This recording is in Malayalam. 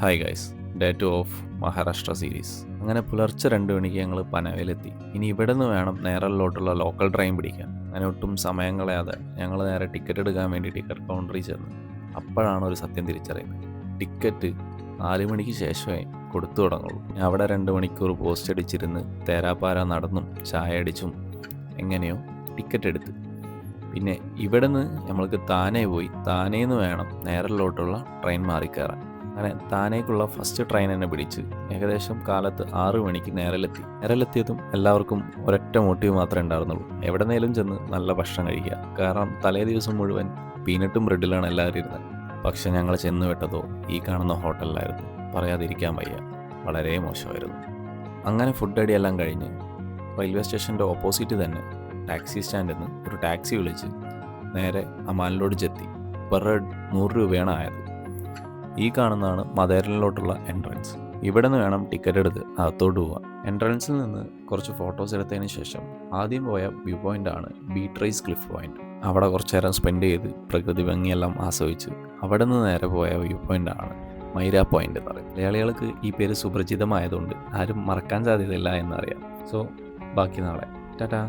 Hi guys, day 2 of Maharashtra series. അങ്ങനെ പുലർച്ചെ 2 മണിക്ക് ഞങ്ങൾ പനവേലെത്തി. ഇനി ഇവിടെ നിന്ന് വേണം നേരലിലോട്ടുള്ള ലോക്കൽ ട്രെയിൻ പിടിക്കാൻ. അങ്ങനെ ഒട്ടും സമയം കളയാതെ ഞങ്ങൾ നേരെ ടിക്കറ്റ് എടുക്കാൻ വേണ്ടി ടിക്കറ്റ് കൗണ്ടറിൽ ചെന്ന്. അപ്പോഴാണ് ഒരു സത്യം തിരിച്ചറിയുന്നത്. ടിക്കറ്റ് 4 മണിക്ക് ശേഷമേ കൊടുത്തു തുടങ്ങുള്ളൂ. ഞാൻ അവിടെ 2 മണിക്കൂർ പോസ്റ്റ് അടിച്ചിരുന്ന് തേരാപ്പാര നടന്നും ചായ അടിച്ചും എങ്ങനെയോ ടിക്കറ്റ് എടുത്ത്. പിന്നെ ഇവിടെ നിന്ന് നമ്മൾക്ക് താനെ പോയി താനേന്ന് വേണം നേരലിലോട്ടുള്ള ട്രെയിൻ മാറിക്കയറാൻ. അങ്ങനെ താനേക്കുള്ള ഫസ്റ്റ് ട്രെയിൻ എന്നെ പിടിച്ച് ഏകദേശം കാലത്ത് 6 മണിക്ക് നേരലെത്തിയതും എല്ലാവർക്കും ഒരൊറ്റ മോട്ടീവ് മാത്രമേ ഉണ്ടായിരുന്നുള്ളൂ: എവിടെന്നേലും ചെന്ന് നല്ല ഭക്ഷണം കഴിക്കുക. കാരണം തലേ ദിവസം മുഴുവൻ പീനട്ടും ബ്രെഡിലാണ് എല്ലാവരും ഇരുന്നത്. പക്ഷെ ഞങ്ങൾ ചെന്ന് വിട്ടതോ ഈ കാണുന്ന ഹോട്ടലിലായിരുന്നു. പറയാതിരിക്കാൻ വയ്യ, വളരെ മോശമായിരുന്നു. അങ്ങനെ ഫുഡ് അടിയെല്ലാം കഴിഞ്ഞ് റെയിൽവേ സ്റ്റേഷൻ്റെ ഓപ്പോസിറ്റ് തന്നെ ടാക്സി സ്റ്റാൻഡിൽ നിന്ന് ഒരു ടാക്സി വിളിച്ച് നേരെ അമാനിലോട് ചെത്തി. പെർ ഹെഡ് 100 രൂപയാണ് ആയത്. ഈ കാണുന്നതാണ് മദേരനിലോട്ടുള്ള എൻട്രൻസ്. ഇവിടെ നിന്ന് വേണം ടിക്കറ്റ് എടുത്ത് അകത്തോട്ട് പോവാൻ. എൻട്രൻസിൽ നിന്ന് കുറച്ച് ഫോട്ടോസ് എടുത്തതിന് ശേഷം ആദ്യം പോയ വ്യൂ പോയിൻ്റാണ് ബീട്രൈസ് ക്ലിഫ് പോയിൻ്റ്. അവിടെ കുറച്ച് നേരം സ്പെൻഡ് ചെയ്ത് പ്രകൃതി ഭംഗിയെല്ലാം ആസ്വദിച്ച് അവിടെ നിന്ന് നേരെ പോയ വ്യൂ പോയിൻ്റാണ് മൈര പോയിൻ്റ് എന്ന് പറയും. മലയാളികൾക്ക് ഈ പേര് സുപരിചിതമായതുകൊണ്ട് ആരും മറക്കാൻ സാധ്യതയില്ല എന്നറിയാം. സോ ബാക്കി നാളെ. ടാറ്റാ.